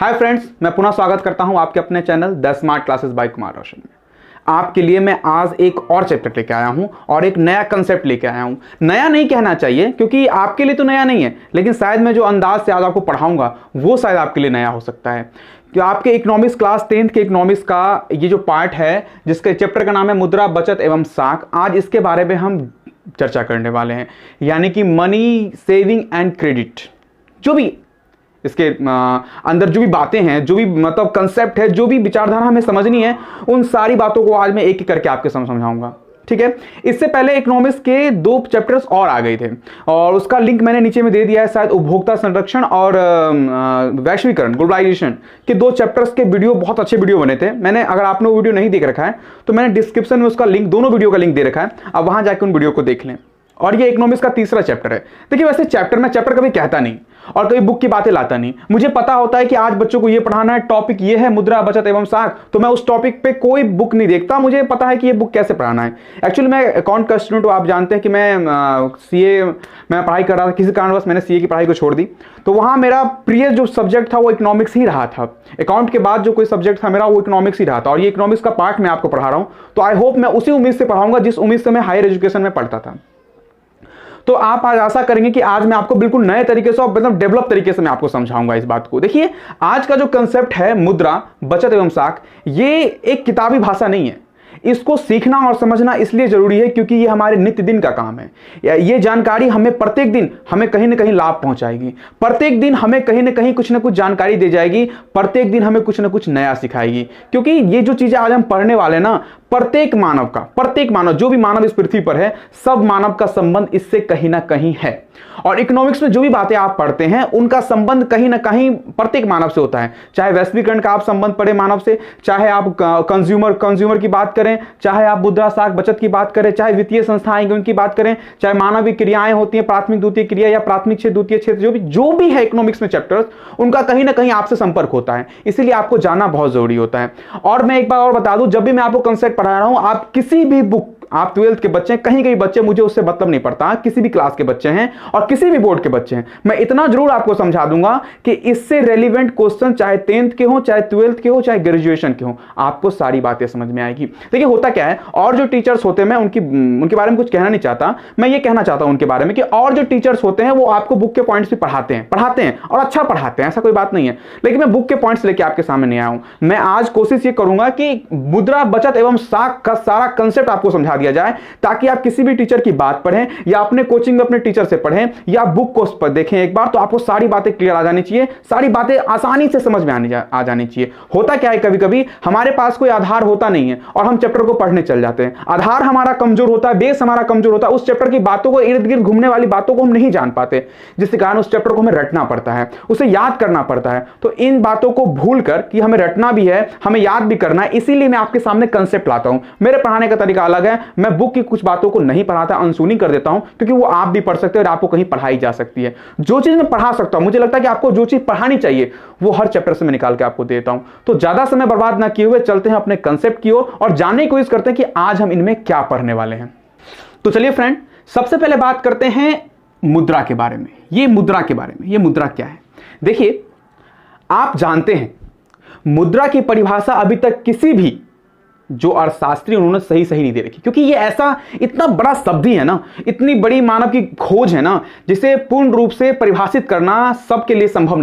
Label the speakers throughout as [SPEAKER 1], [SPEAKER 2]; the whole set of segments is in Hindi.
[SPEAKER 1] हाय फ्रेंड्स, मैं पुनः स्वागत करता हूं आपके अपने channel the smart classes by Kumar Roshan में। आपके लिए मैं आज एक और चैप्टर लेके आया हूं और एक नया कंसेप्ट लेके आया हूं। नया नहीं कहना चाहिए क्योंकि आपके लिए तो नया नहीं है, लेकिन शायद मैं जो अंदाज से आज आपको पढ़ाऊंगा वो शायद आपके लिए नया हो सकता है। कि आपके इकोनॉमिक्स क्लास 10th के इकोनॉमिक्स का ये जो पार्ट है, जिसके चैप्टर का नाम है मुद्रा, बचत एवं साख, आज इसके बारे में हम चर्चा करने वाले हैं। यानी कि मनी, सेविंग एंड क्रेडिट, जो भी इसके अंदर जो भी बातें हैं, जो भी मतलब कंसेप्ट है, जो भी विचारधारा हमें समझनी है, उन सारी बातों को आज मैं एक एक करके आपके समझाऊंगा। ठीक है। इससे पहले इकोनॉमिक्स के 2 चैप्टर्स और आ गए थे और उसका लिंक मैंने नीचे में दे दिया है। शायद उपभोक्ता संरक्षण और वैश्वीकरण, ग्लोबलाइजेशन के 2 चैप्टर्स के वीडियो, बहुत अच्छे वीडियो बने थे। मैंने, अगर आपने वो वीडियो नहीं देख रखा है तो मैंने डिस्क्रिप्शन में उसका लिंक, दोनों वीडियो का लिंक दे रखा है, अब वहां जाकर उन वीडियो को देख लें। और ये इकोनॉमिक्स का तीसरा चैप्टर है। देखिए, वैसे मैं चैप्टर कभी कहता नहीं और कभी बुक की बातें लाता नहीं। मुझे पता होता है कि आज बच्चों को ये पढ़ाना है, टॉपिक ये है मुद्रा, बचत एवं साख, तो मैं उस टॉपिक पे कोई बुक नहीं देखता। मुझे पता है कि ये बुक कैसे पढ़ाना है। एक्चुअली मैं अकाउंट का स्टूडेंट हूं, आप जानते हैं कि मैं सीए मैं पढ़ाई कर रहा था। किसी कारणवश मैंने सीए की पढ़ाई को छोड़ दी, तो वहां मेरा प्रिय जो सब्जेक्ट था वो इकोनॉमिक्स ही रहा था। अकाउंट के बाद जो कोई सब्जेक्ट था मेरा वो इकोनॉमिक्स ही रहा था। और ये इकोनॉमिक्स का पार्ट मैं आपको पढ़ा रहा हूं, तो आई होप मैं उसी उम्मीद से पढ़ाऊंगा जिस उम्मीद से मैं हायर एजुकेशन में पढ़ता था। तो आप आज आशा करेंगे कि आज मैं आपको बिल्कुल नए तरीके से और मतलब डेवलप तरीके से मैं आपको समझाऊंगा इस बात को। देखिए, आज का जो कंसेप्ट है मुद्रा, बचत एवं साख, ये एक किताबी भाषा नहीं है। इसको सीखना और समझना इसलिए जरूरी है क्योंकि ये हमारे नित्य दिन का काम है। ये जानकारी हमें प्रत्येक दिन हमें कहीं ना कहीं लाभ पहुंचाएगी, प्रत्येक दिन हमें कहीं ना कहीं कुछ ना कुछ जानकारी दे जाएगी, प्रत्येक दिन हमें कुछ ना कुछ नया सिखाएगी। क्योंकि ये जो चीजें आज हम पढ़ने वाले ना, प्रत्येक मानव, जो भी मानव इस पृथ्वी पर है, सब मानव का संबंध इससे कहीं ना कहीं है। और इकोनॉमिक्स में जो भी बातें आप पढ़ते हैं उनका संबंध कहीं ना कहीं प्रत्येक मानव से होता है। चाहे वैश्वीकरण का आप संबंध पढ़े मानव से, चाहे आप कंज्यूमर की बात करें, चाहे आप मुद्रा, साख, बचत की बात करें, चाहे वित्तीय संस्थाएं उनकी बात करें, चाहे मानवीय क्रियाएं होती हैं, प्राथमिक द्वितीय क्रिया या प्राथमिक क्षेत्र, द्वितीय क्षेत्र, जो भी है इकोनॉमिक्स में चैप्टर्स, उनका कहीं ना कहीं आपसे संपर्क होता है। इसीलिए आपको जानना बहुत जरूरी होता है। और मैं एक बार और बता दूं, जब भी मैं आपको कंसेप्ट पढ़ा रहा हूं, आप किसी भी बुक, आप 12th के बच्चे हैं, कहीं बच्चे, मुझे उससे मतलब नहीं पड़ता, किसी भी क्लास के बच्चे हैं और किसी भी बोर्ड के बच्चे हैं, मैं इतना जरूर आपको समझा दूंगा कि इससे रेलिवेंट क्वेश्चन चाहे 10th के हो, चाहे 12th के हो, चाहे ग्रेजुएशन के हो, आपको सारी बातें समझ में आएगी। देखिए, होता क्या है, और जो टीचर्स होते हैं, मैं उनके बारे में कुछ कहना नहीं चाहता, मैं ये कहना चाहता हूं उनके बारे में कि और जो टीचर्स होते हैं वो आपको बुक के पॉइंट्स भी पढ़ाते हैं और अच्छा पढ़ाते हैं, ऐसा कोई बात नहीं है। लेकिन मैं बुक के पॉइंट्स लेके आपके सामने नहीं आया हूं। मैं आज कोशिश ये करूंगा कि मुद्रा, बचत एवं साख का सारा कंसेप्ट आपको समझा दिया जाए, ताकि आप किसी भी टीचर की बात पढ़ें या अपने कोचिंग में अपने टीचर से पढ़ें या बुक को देखें एक बार, तो आपको सारी बातें क्लियर आ जानी चाहिए, सारी बातें आसानी से समझ में आ जानी चाहिए। होता क्या है, कभी कभी हमारे पास कोई आधार होता नहीं है और हम चैप्टर को पढ़ने चल जाते हैं। आधार हमारा कमजोर होता है, बेस हमारा कमजोर होता है, उस चैप्टर की बातों को, इर्द गिर्द घूमने वाली बातों को हम नहीं जान पाते, जिसके कारण उस चैप्टर को हमें रटना पड़ता है, उसे याद करना पड़ता है। तो इन बातों को भूलकर कि हमें रटना भी है, हमें याद भी करना है, इसीलिए मैं आपके सामने कंसेप्ट लाता हूं। मेरे पढ़ाने का तरीका अलग है, मैं बुक की कुछ बातों को नहीं पढ़ाता, अनसुनी कर देता हूं, क्योंकि वो आप भी पढ़ सकते हैं और आपको कहीं पढ़ाई जा सकती है। जो चीज मैं पढ़ा सकता हूं, मुझे लगता है कि आपको जो चीज पढ़ानी चाहिए वो हर चैप्टर से मैं निकाल के आपको देता हूं। तो ज्यादा समय बर्बाद ना किए हुए चलते हैं अपने कंसेप्ट की ओर और जानने की कोशिश करते हैं कि आज हम इनमें क्या पढ़ने वाले हैं। तो चलिए फ्रेंड, सबसे पहले बात करते हैं मुद्रा के बारे में। ये मुद्रा क्या है? देखिए, आप जानते हैं मुद्रा की परिभाषा अभी तक किसी भी जो अर्थशास्त्री उन्होंने सही नहीं दे रखी, क्योंकि ये ऐसा इतना बड़ा शब्द ही है ना, इतनी बड़ी मानव की खोज है ना, जिसे पूर्ण रूप से परिभाषित करना सबके लिए संभव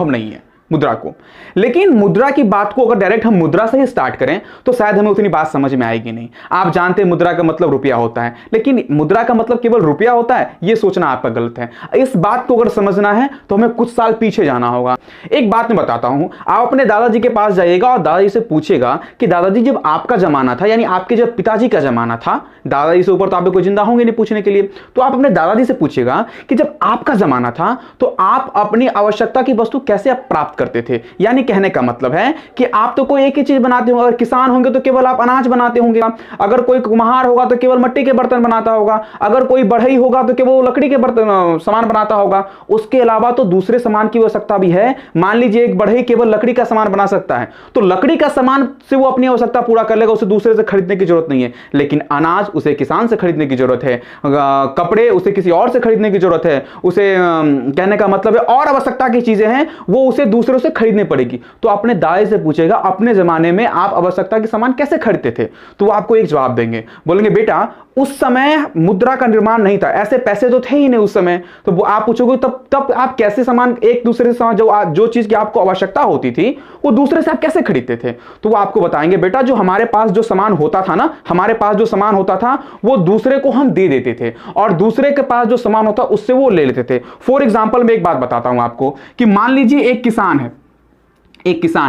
[SPEAKER 1] नहीं है मुद्रा को। लेकिन मुद्रा की बात को अगर डायरेक्ट हम मुद्रा से ही स्टार्ट करें तो शायद हमें उतनी बात समझ में आएगी नहीं। आप जानते हैं मुद्रा का मतलब रुपया होता है, लेकिन मुद्रा का मतलब केवल रुपया होता है, यह सोचना आपका गलत है। इस बात को अगर समझना है तो हमें कुछ साल पीछे जाना होगा। एक बात मैं बताता हूं, आप अपने दादाजी के पास जाइएगा और दादाजी से पूछेगा कि दादाजी, जब आपका जमाना था, यानी आपके जब पिताजी का जमाना था, दादाजी से ऊपर तो आप कोई जिंदा होंगे नहीं पूछने के लिए, तो आप अपने दादाजी से पूछेगा कि जब आपका जमाना था तो आप अपनी आवश्यकता की वस्तु कैसे प्राप्त करते थे। यानी कहने का मतलब है कि आप तो कोई एक ही चीज बनाते होंगे, अगर किसान होंगे तो केवल आप अनाज बनाते होंगे, अगर कोई कुम्हार होगा तो केवल मिट्टी के बर्तन बनाता होगा, अगर कोई बढ़ई होगा तो केवल लकड़ी के बर्तन सामान बनाता होगा। उसके अलावा तो दूसरे सामान की आवश्यकता भी है। मान लीजिए एक बढ़ई केवल लकड़ी का सामान बना सकता है, तो लकड़ी का सामान से वो अपनी आवश्यकता पूरा कर लेगा, उसे दूसरे से खरीदने की जरूरत नहीं है। लेकिन अनाज उसे किसान से खरीदने की जरूरत है, कपड़े उसे किसी और से खरीदने की जरूरत है, उसे कहने का मतलब है और आवश्यकता की चीजें हैं वो उसे दूसरे दूसरों से खरीदनी पड़ेगी। तो अपने दाई से पूछेगा अपने जमाने में आप आवश्यकता के सामान कैसे खरीदते थे, तो वो आपको एक जवाब देंगे, बोलेंगे बेटा उस समय मुद्रा का निर्माण नहीं था, ऐसे पैसे तो थे ही नहीं उस समय। तो वो आप पूछोगे तब आप कैसे सामान एक दूसरे से जो चीज की आपको आवश्यकता होती थी वो दूसरे से आप कैसे खरीदते थे, तो वो आपको बताएंगे बेटा जो हमारे पास जो सामान होता था ना, हमारे पास जो सामान होता था वो दूसरे को हम दे देते थे और दूसरे के पास जो सामान होता उससे वो ले लेते थे। फॉर एग्जाम्पल मैं एक बात बताता हूं आपको कि मान लीजिए एक किसान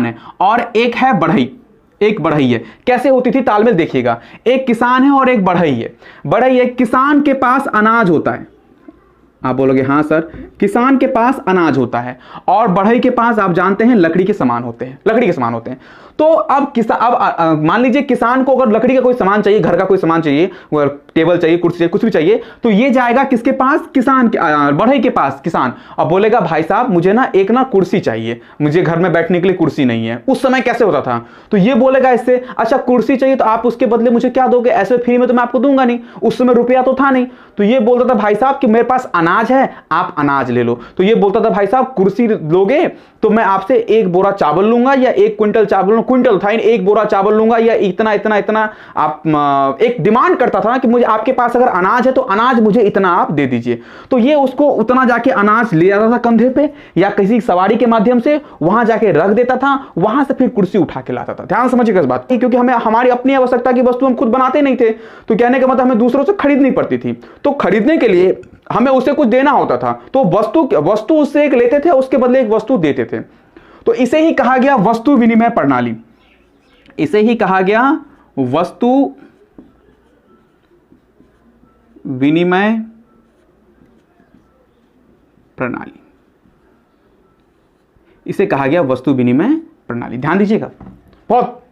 [SPEAKER 1] है और एक है बढ़ई, एक बढ़ई है। कैसे होती थी तालमेल देखिएगा, एक किसान है और एक बढ़ई है। बढ़ई है, किसान के पास अनाज होता है, आप बोलोगे हाँ सर, किसान के पास अनाज होता है और बढ़ई के पास आप जानते हैं लकड़ी के सामान होते हैं। तो अब मान लीजिए किसान को अगर लकड़ी का कोई सामान चाहिए, घर का कोई सामान चाहिए, टेबल चाहिए, कुर्सी चाहिए, कुछ भी चाहिए, तो ये जाएगा किसके पास, बढ़ई के पास किसान, और बोलेगा भाई साहब मुझे ना एक कुर्सी चाहिए, मुझे घर में बैठने के लिए कुर्सी नहीं है। उस समय कैसे होता था, तो ये बोलेगा इससे अच्छा कुर्सी चाहिए तो आप उसके बदले मुझे क्या दोगे, ऐसे फ्री में तो मैं आपको दूंगा नहीं, उस समय रुपया तो था नहीं। तो ये बोलता था भाई साहब कि मेरे पास अनाज है, आप अनाज ले लो। तो ये बोलता था भाई साहब कुर्सी लोगे तो मैं आपसे एक बोरा चावल लूंगा या 1 क्विंटल चावल, क्विंटल था, 1 बोरा चावल लूंगा या इतना इतना इतना। आप एक डिमांड करता था कि मुझे आपके पास अगर अनाज है तो अनाज मुझे इतना आप दे दीजिए। तो ये उसको उतना जाके अनाज ले जाता था कंधे पे या किसी सवारी के माध्यम से वहां जाके रख देता था, वहां से फिर कुर्सी उठा के लाता था। ध्यान समझिएगा इस बात की, क्योंकि हमें हमारी अपनी आवश्यकता की वस्तु हम खुद बनाते नहीं थे, तो कहने का मतलब हमें दूसरों से खरीदनी पड़ती थी। तो खरीदने के लिए हमें उसे कुछ देना होता था, तो वस्तु उससे एक लेते थे, उसके बदले एक वस्तु देते थे। तो इसे ही कहा गया वस्तु विनिमय प्रणाली, इसे ही कहा गया वस्तु विनिमय प्रणाली, इसे कहा गया वस्तु विनिमय प्रणाली। ध्यान दीजिएगा, बहुत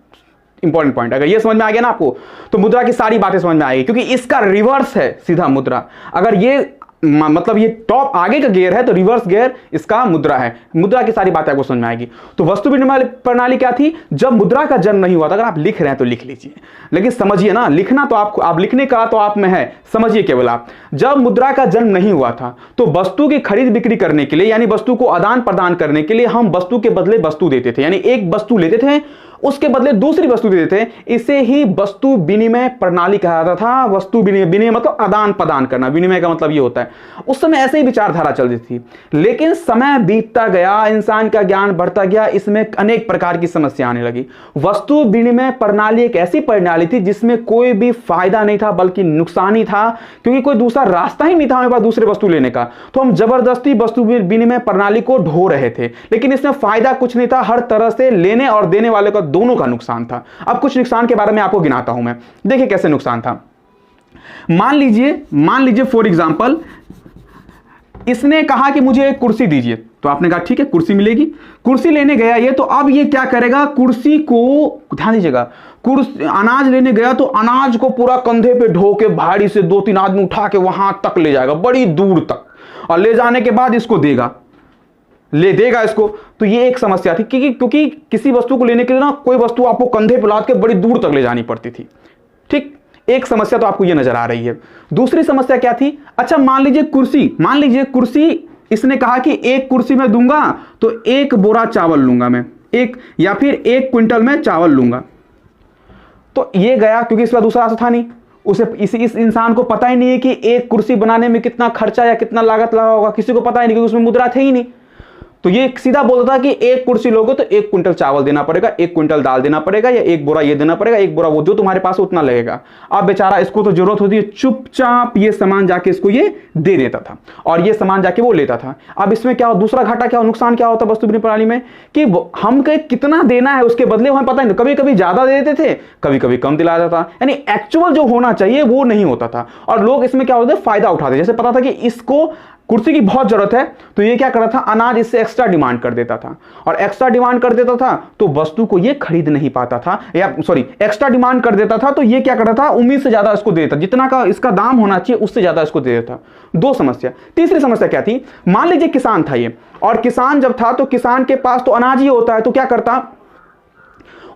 [SPEAKER 1] इंपॉर्टेंट पॉइंट। अगर ये समझ में आ गया ना आपको तो मुद्रा की सारी बातें समझ में आएगी, क्योंकि इसका रिवर्स है सीधा मुद्रा। अगर ये मतलब ये टॉप आगे का गियर है तो रिवर्स गियर इसका मुद्रा है। मुद्रा की सारी बातें आपको समझ में आएगी। तो वस्तु विनिमय प्रणाली क्या थी, जब मुद्रा का जन्म नहीं हुआ था, अगर आप लिख रहे हैं तो लिख लीजिए, लेकिन समझिए ना, लिखना तो आप लिखने का तो आप में है, समझिए केवल आप। जब मुद्रा का जन्म नहीं हुआ था तो वस्तु की खरीद बिक्री करने के लिए, यानी वस्तु को आदान प्रदान करने के लिए हम वस्तु के बदले वस्तु देते थे, यानी एक वस्तु लेते थे उसके बदले दूसरी वस्तु देते थे। इसे ही वस्तु विनिमय प्रणाली कहा जाता था। वस्तु विनिमय मतलब आदान प्रदान करना, विनिमय का मतलब ये होता है। उस समय ऐसे ही विचारधारा चल रही थी, लेकिन समय बीतता गया, इंसान का ज्ञान बढ़ता गया, इसमें अनेक प्रकार की समस्या आने लगी। वस्तु विनिमय प्रणाली एक ऐसी प्रणाली थी जिसमें कोई भी फायदा नहीं था बल्कि नुकसान ही था, क्योंकि कोई दूसरा रास्ता ही नहीं था हमारे पास दूसरे वस्तु लेने का। तो हम जबरदस्ती वस्तु विनिमय प्रणाली को ढो रहे थे, लेकिन इसमें फायदा कुछ नहीं था। हर तरह से लेने और देने वाले का दोनों का नुकसान था। अब कुछ नुकसान के बारे में आपको गिनाता हूं मैं, देखिए कैसे नुकसान था। मान लीजिए फॉर एग्जांपल इसने कहा कि मुझे एक कुर्सी दीजिए, तो आपने कहा ठीक है कुर्सी मिलेगी। कुर्सी लेने गया ये, तो अब ये क्या करेगा, कुर्सी को, ध्यान दीजिएगा, अनाज लेने गया तो अनाज को पूरा कंधे पे ढो के भारी से 2-3 आदमी उठा के वहां तक ले जाएगा, बड़ी दूर तक, और ले जाने के बाद इसको देगा इसको। तो ये एक समस्या थी, क्योंकि किसी वस्तु को लेने के लिए ना कोई वस्तु आपको कंधे पे लाद के बड़ी दूर तक ले जानी पड़ती थी। ठीक, एक समस्या तो आपको ये नजर आ रही है। दूसरी समस्या क्या थी, अच्छा मान लीजिए कुर्सी इसने कहा कि एक कुर्सी मैं दूंगा तो 1 बोरा चावल लूंगा मैं, या फिर 1 क्विंटल में चावल लूंगा। तो ये गया, क्योंकि इसका दूसरा रास्ता था नहीं, उसे इस इंसान को पता ही नहीं है कि एक कुर्सी बनाने में कितना खर्चा या कितना लागत लगा होगा, किसी को पता ही नहीं, क्योंकि उसमें मुद्रा थे ही नहीं। तो ये सीधा बोलता था कि 1 कुर्सी लोगे तो 1 क्विंटल चावल देना पड़ेगा, 1 क्विंटल दाल देना पड़ेगा, या 1 बोरा ये देना पड़ेगा, 1 बोरा वो, जो तुम्हारे पास उतना लगेगा। अब बेचारा इसको तो जरूरत होती है, चुपचाप ये सामान जाके इसको ये दे देता था और ये सामान जाके वो लेता था। अब इसमें क्या हो, दूसरा घाटा क्या हो, नुकसान क्या होता वस्तु विनिमय प्रणाली में, कि हम कितना देना है उसके बदले हमें पता नहीं, कभी कभी ज्यादा दे देते थे, कभी कभी कम दिलाया जाता, यानी एक्चुअल जो होना चाहिए वो नहीं होता था। और लोग इसमें क्या होते, फायदा उठाते, जैसे पता था कि इसको कुर्सी की बहुत जरूरत है तो ये क्या कर रहा था, अनाज इससे एक्स्ट्रा डिमांड कर देता था, और एक्स्ट्रा डिमांड कर देता था तो वस्तु को ये खरीद नहीं पाता था, या सॉरी एक्स्ट्रा डिमांड कर देता था तो ये क्या करता था, उम्मीद से ज्यादा इसको दे देता, जितना का इसका दाम होना चाहिए उससे ज्यादा इसको दे देता। 2 समस्या। तीसरी समस्या क्या थी, मान लीजिए किसान था ये, और किसान जब था तो किसान के पास तो अनाज ही होता है, तो क्या करता,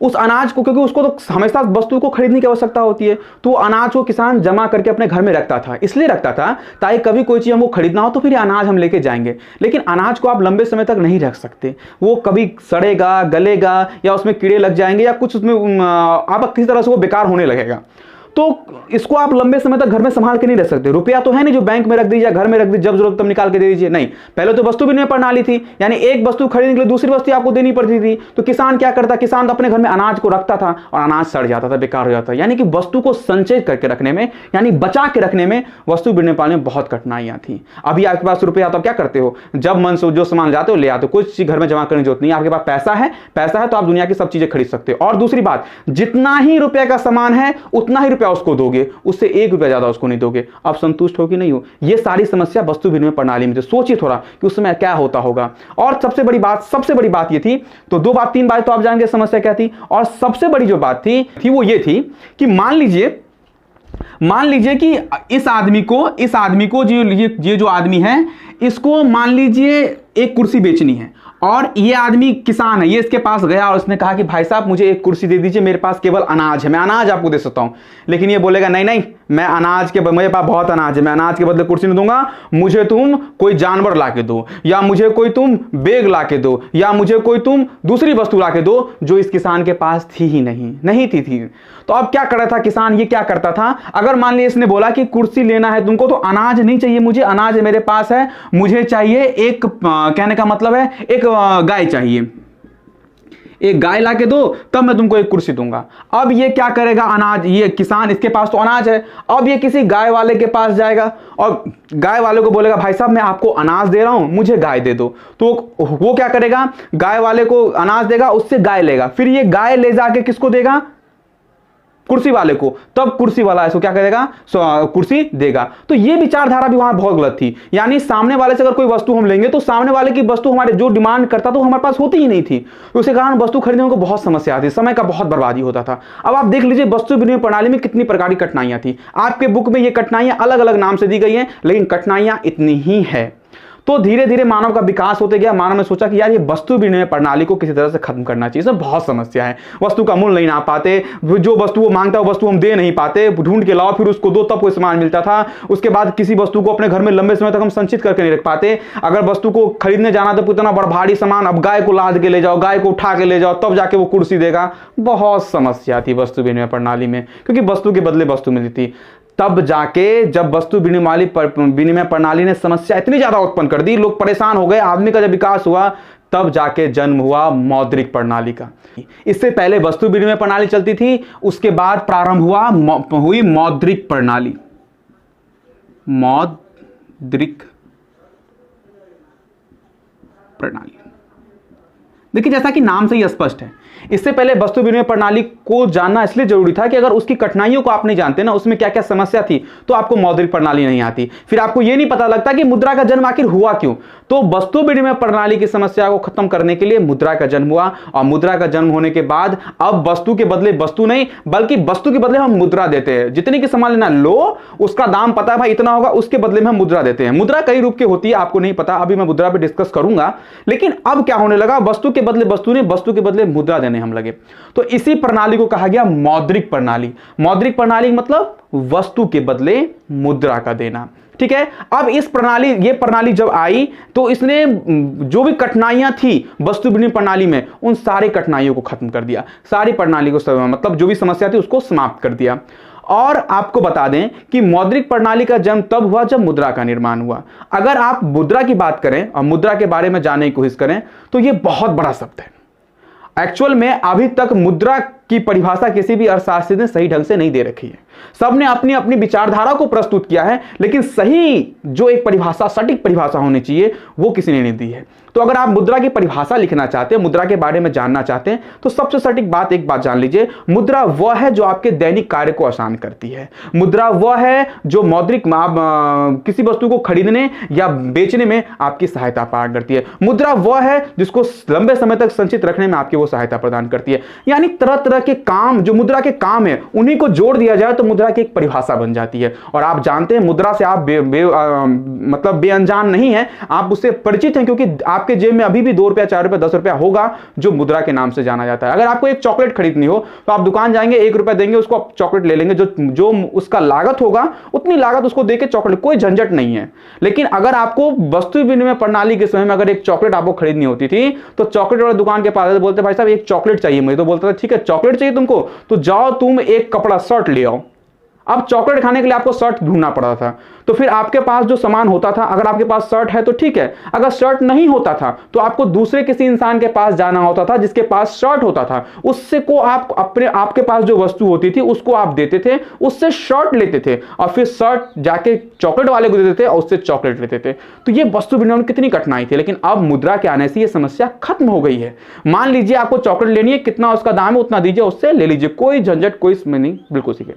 [SPEAKER 1] उस अनाज को, क्योंकि उसको तो हमेशा वस्तु को खरीदने की आवश्यकता होती है, तो वो अनाज को किसान जमा करके अपने घर में रखता था। इसलिए रखता था ताकि कभी कोई चीज हमको खरीदना हो तो फिर अनाज हम लेके जाएंगे। लेकिन अनाज को आप लंबे समय तक नहीं रख सकते, वो कभी सड़ेगा, गलेगा, या उसमें कीड़े लग जाएंगे, या कुछ उसमें आप किसी तरह से वो बेकार होने लगेगा। तो इसको आप लंबे समय तक घर में संभाल के नहीं रख सकते। रुपया तो है नहीं जो बैंक में रख दीजिए, घर में रख दीजिए, जब जरूरत तब निकाल के दे दीजिए, नहीं। पहले तो वस्तु विनिमय प्रणाली थी, यानी एक वस्तु खरीदने के लिए दूसरी वस्तु आपको देनी पड़ती थी। तो किसान क्या करता, किसान अपने घर में अनाज को रखता था और अनाज सड़ जाता था, बेकार हो जाता था। यानी कि वस्तु को संचय करके रखने में, यानी बचा के रखने में वस्तु विनिमय प्रणाली में बहुत कठिनाइयां थी। अभी आपके पास रुपया तो आप क्या करते हो, जब मन से जो सामान जाते हो ले आते हो, कुछ चीज घर में जमा करने की जरूरत नहीं। आपके पास पैसा है तो आप दुनिया की सब चीजें खरीद सकते हो। और दूसरी बात, जितना ही रुपया का सामान है उतना ही रुपया उसको दोगे, उससे 1 रुपया ज्यादा उसको नहीं दोगे। आप संतुष्ट हो कि नहीं हो? ये सारी समस्या वस्तु विनिमय प्रणाली में थी। सोचिए थोड़ा कि उस समय क्या होता होगा। और सबसे बड़ी बात ये थी, तो 2 बात 3 बात तो आप जानेंगे समस्या क्या थी। और सबसे बड़ी जो बात थी वो ये थी कि मान लीजिए कि इस आदमी को ये जो आदमी है, इसको मान लीजिए एक कुर्सी बेचनी है, और ये आदमी किसान है, ये इसके पास गया और उसने कहा कि भाई साहब मुझे एक कुर्सी दे दीजिए, मेरे पास केवल अनाज है, मैं अनाज आपको दे सकता हूं। लेकिन ये बोलेगा नहीं, मेरे पास बहुत अनाज है, मैं अनाज के बदले कुर्सी नहीं दूंगा, मुझे तुम कोई जानवर ला के दो, या मुझे कोई तुम बैग ला के दो, या मुझे कोई तुम दूसरी वस्तु ला के दो जो इस किसान के पास थी ही नहीं थी। तो अब क्या कर रहा था किसान, ये क्या करता था, अगर मान लीजिए इसने बोला कि कुर्सी लेना है तुमको, तो अनाज नहीं चाहिए मुझे, अनाज मेरे पास है, मुझे चाहिए एक, कहने का मतलब है एक गाय चाहिए, एक गाय ला के दो तब मैं तुमको एक कुर्सी दूंगा। अब ये क्या करेगा, अनाज, ये किसान, इसके पास तो अनाज है, अब ये किसी गाय वाले के पास जाएगा और गाय वाले को बोलेगा भाई साहब मैं आपको अनाज दे रहा हूं, मुझे गाय दे दो। तो वो क्या करेगा, गाय वाले को अनाज देगा, उससे गाय लेगा, फिर ये गाय ले जाके किसको देगा, कुर्सी वाले को, तब कुर्सी वाला इसको क्या करेगा, कुर्सी देगा। तो ये विचारधारा भी वहां बहुत गलत थी। यानी सामने वाले से अगर कोई वस्तु हम लेंगे तो सामने वाले की वस्तु हमारे जो डिमांड करता तो हमारे पास होती ही नहीं थी, उसके कारण वस्तु खरीदने को बहुत समस्या आती, समय का बहुत बर्बादी होता था। अब आप देख लीजिए वस्तु विनिमय प्रणाली में कितनी प्रकार की कठिनाइयां थी। आपके बुक में ये कठिनाइयां अलग अलग नाम से दी गई हैं, लेकिन कठिनाइयां इतनी ही है। तो धीरे धीरे मानव का विकास होते गया। मानव ने सोचा कि यार ये वस्तु विनिमय प्रणाली को किसी तरह से खत्म करना चाहिए, इसमें बहुत समस्या है, वस्तु का मूल्य नहीं ना पाते, जो वस्तु वो मांगता है वस्तु हम दे नहीं पाते, ढूंढ के लाओ फिर उसको दो तब कोई सामान मिलता था। उसके बाद किसी वस्तु को अपने घर में लंबे समय तक हम संचित करके नहीं रख पाते। अगर वस्तु को खरीदने जाना तो इतना बड़ा भारी सामान, अब गाय को लाद के ले जाओ, गाय को उठा के ले जाओ, तब जाके वो कुर्सी देगा। बहुत समस्या थी वस्तु विनिमय प्रणाली में, क्योंकि वस्तु के बदले वस्तु मिलती थी। तब जाके जब वस्तु विनिमय प्रणाली ने समस्या इतनी ज्यादा उत्पन्न कर दी, लोग परेशान हो गए, आदमी का जब विकास हुआ, तब जाके जन्म हुआ मौद्रिक प्रणाली का। इससे पहले वस्तु विनिमय प्रणाली चलती थी, उसके बाद प्रारंभ हुई मौद्रिक प्रणाली। मौद्रिक प्रणाली, देखिए जैसा कि नाम से ही स्पष्ट है, इससे पहले वस्तु विनिमय प्रणाली को जानना इसलिए जरूरी था कि अगर उसकी कठिनाइयों को आप नहीं जानते ना, उसमें क्या क्या समस्या थी, तो आपको मौद्रिक प्रणाली नहीं आती, फिर आपको यह नहीं पता लगता कि मुद्रा का जन्म आखिर हुआ क्यों। तो वस्तु विनिमय प्रणाली की समस्या को खत्म करने के लिए मुद्रा का जन्म हुआ, और मुद्रा का जन्म होने के बाद अब वस्तु के बदले वस्तु नहीं, बल्कि वस्तु के बदले हम मुद्रा देते हैं। जितने की सामान लेना लो, उसका दाम पता है भाई इतना होगा, उसके बदले में हम मुद्रा देते हैं। मुद्रा कई रूप की होती है, आपको नहीं पता, अभी मैं मुद्रा पे डिस्कस करूंगा। लेकिन अब क्या होने लगा, वस्तु के बदले वस्तु नहीं, वस्तु के बदले मुद्रा देने हम लगे। तो इसी प्रणाली को कहा गया मौद्रिक प्रणाली। मौद्रिक प्रणाली मतलब वस्तु के बदले मुद्रा का देना, ठीक है। अब ये प्रणाली जब आई तो इसने जो भी कठिनाइयां थी वस्तु विनिमय प्रणाली में, उन सारी कठिनाइयों को खत्म कर दिया, सारी प्रणाली को मतलब जो भी समस्या थी उसको समाप्त कर दिया। और आपको बता दें कि मौद्रिक प्रणाली का जन्म तब हुआ जब मुद्रा का निर्माण हुआ। अगर आप मुद्रा की बात करें और मुद्रा के बारे में जानने की कोशिश करें तो यह बहुत बड़ा शब्द है। एक्चुअल में अभी तक मुद्रा की परिभाषा किसी भी अर्थशास्त्री ने सही ढंग से नहीं दे रखी है। सबने अपनी अपनी विचारधारा को प्रस्तुत किया है, लेकिन सही जो एक परिभाषा, सटीक परिभाषा होनी चाहिए, वो किसी ने नहीं दी है। तो अगर आप मुद्रा की परिभाषा लिखना चाहते हैं, मुद्रा के बारे में जानना चाहते हैं, तो सबसे सटीक बात, एक बात जान लीजिए, मुद्रा वह है जो आपके दैनिक कार्य को आसान करती है। मुद्रा वह है जो मौद्रिक किसी वस्तु को खरीदने या बेचने में आपकी सहायता प्रदान करती है। मुद्रा वह है जिसको लंबे समय तक संचित रखने में आपकी वो सहायता प्रदान करती है। यानी तरह तरह के काम जो मुद्रा के काम है, उन्हीं को जोड़ दिया जाए तो तो मुद्रा की एक परिभाषा बन जाती है। और आप जानते हैं मुद्रा से आप मतलब बेअनजान नहीं है, आप उससे परिचित हैं, क्योंकि आपके जेब में अभी भी 2 रुपया 4 रुपया 10 रुपया होगा जो मुद्रा के नाम से जाना जाता है। अगर आपको एक चॉकलेट खरीदनी हो तो आप दुकान जाएंगे, 1 रुपया देंगे, उसको आप चॉकलेट ले लेंगे, जो उसका लागत होगा उतनी लागत उसको देके चॉकलेट, कोई झंझट नहीं है। लेकिन अगर आपको वस्तु विनिमय प्रणाली के समय में अगर एक चॉकलेट आपको खरीदनी होती थी तो चॉकलेट वाले दुकान के पास बोलते भाई साहब एक चॉकलेट चाहिए मुझे, तो बोलता था ठीक है चॉकलेट चाहिए तुमको तो जाओ तुम एक कपड़ा शर्ट ले आओ। अब चॉकलेट खाने के लिए आपको शर्ट ढूंढना पड़ा था। तो फिर आपके पास जो सामान होता था, अगर आपके पास शर्ट है तो ठीक है, अगर शर्ट नहीं होता था तो आपको दूसरे किसी इंसान के पास जाना होता था जिसके पास शर्ट होता था, उससे को आप अपने आपके पास जो वस्तु होती थी उसको आप देते थे, उससे शर्ट लेते थे और फिर शर्ट जाके चॉकलेट वाले को देते थे और उससे चॉकलेट लेते थे। तो ये वस्तु विनिमय में कितनी कठिनाई थी। लेकिन अब मुद्रा के आने से ये समस्या खत्म हो गई है। मान लीजिए आपको चॉकलेट लेनी है, कितना उसका दाम है उतना दीजिए, उससे ले लीजिए, कोई झंझट कोई इसमें नहीं, बिल्कुल सीखे।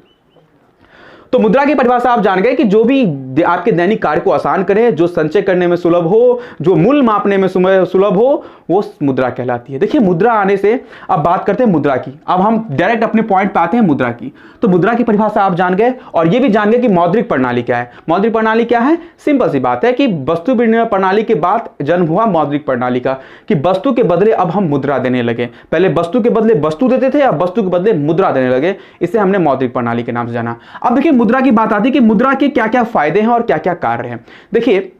[SPEAKER 1] तो मुद्रा की परिभाषा आप जान गए कि जो भी आपके दैनिक कार्य को आसान करे, जो संचय करने में सुलभ हो, जो मूल्य मापने में सुलभ हो, वो मुद्रा कहलाती है। देखिए मुद्रा आने से अब बात करते हैं मुद्रा की। अब हम डायरेक्ट अपने पॉइंट पे आते हैं मुद्रा की। तो मुद्रा की परिभाषा आप जान गए और ये भी जान गए कि मौद्रिक प्रणाली क्या है। मौद्रिक प्रणाली क्या है? सिंपल सी बात है कि वस्तु विनिमय प्रणाली के बाद जन्म हुआ मौद्रिक प्रणाली का, कि वस्तु के बदले अब हम मुद्रा देने लगे। पहले वस्तु के बदले वस्तु देते थे, अब वस्तु के बदले मुद्रा देने लगे। इसे हमने मौद्रिक प्रणाली के नाम से जाना। अब देखिए मुद्रा की बात आती है कि मुद्रा के क्या क्या फायदे हैं और क्या क्या कार्य हैं। देखिए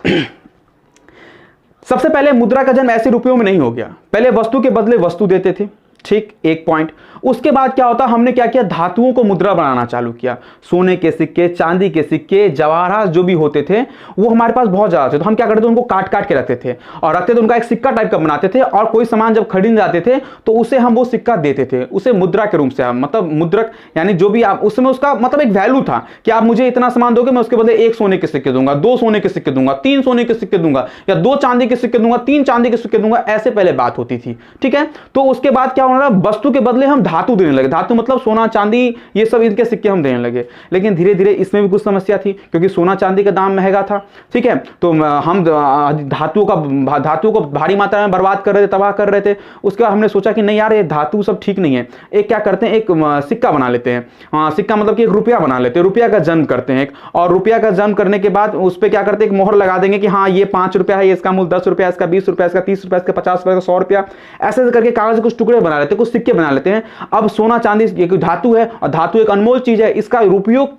[SPEAKER 1] सबसे पहले मुद्रा का जन्म ऐसे रुपयों में नहीं हो गया, पहले वस्तु के बदले वस्तु देते थे, ठीक, एक पॉइंट। उसके बाद क्या होता, हमने क्या किया, धातुओं को मुद्रा बनाना चालू किया। सोने के सिक्के, चांदी के सिक्के, जवाहरात जो भी होते थे वो हमारे पास बहुत ज्यादा थे, तो हम क्या करते थे, उनको काट काट के रखते थे और रखते थे, उनका एक सिक्का टाइप का बनाते थे। और कोई सामान जब खरीद जाते थे तो उसे हम वो सिक्का देते थे, उसे मुद्रा के रूप से, मतलब मुद्रक यानी जो भी आप उस समय उसका मतलब एक वैल्यू था कि आप मुझे इतना सामान दोगे, मैं उसके बदले 1 सोने के सिक्के दूंगा, 2 सोने के सिक्के दूंगा, 3 सोने के सिक्के दूंगा, या 2 चांदी के सिक्के दूंगा, 3 चांदी के सिक्के दूंगा, ऐसे पहले बात होती थी। ठीक है, तो उसके बाद क्या होना, वस्तु के बदले हम धातु देने लगे। धातु मतलब सोना चांदी, ये सब इनके सिक्के हम देने लगे। लेकिन धीरे धीरे इसमें भी कुछ समस्या थी, क्योंकि सोना चांदी का दाम महंगा था। ठीक है, तो हम धातुओं को भारी मात्रा में बर्बाद कर रहे थे, तबाह कर रहे थे। उसके बाद हमने सोचा कि नहीं यार, ये धातु सब ठीक नहीं है, एक क्या करते हैं, एक सिक्का बना लेते हैं। सिक्का मतलब कि एक रुपया बना लेते हैं, रुपया का जन्म करते हैं। और रुपया का जन्म करने के बाद उस पर क्या करते हैं, एक मोहर लगा देंगे कि हाँ ये 5 रुपया है, इसका मूल्य 10 रुपया, इसका 20 रुपया, इसका 30 रुपया, इसका 50 रुपया, 100 रुपया, ऐसे करके कागज कुछ टुकड़े बना लेते हैं, कुछ सिक्के बना लेते हैं। अब सोना चांदी एक धातु है और धातु एक अनमोल चीज है, इसका उपयोग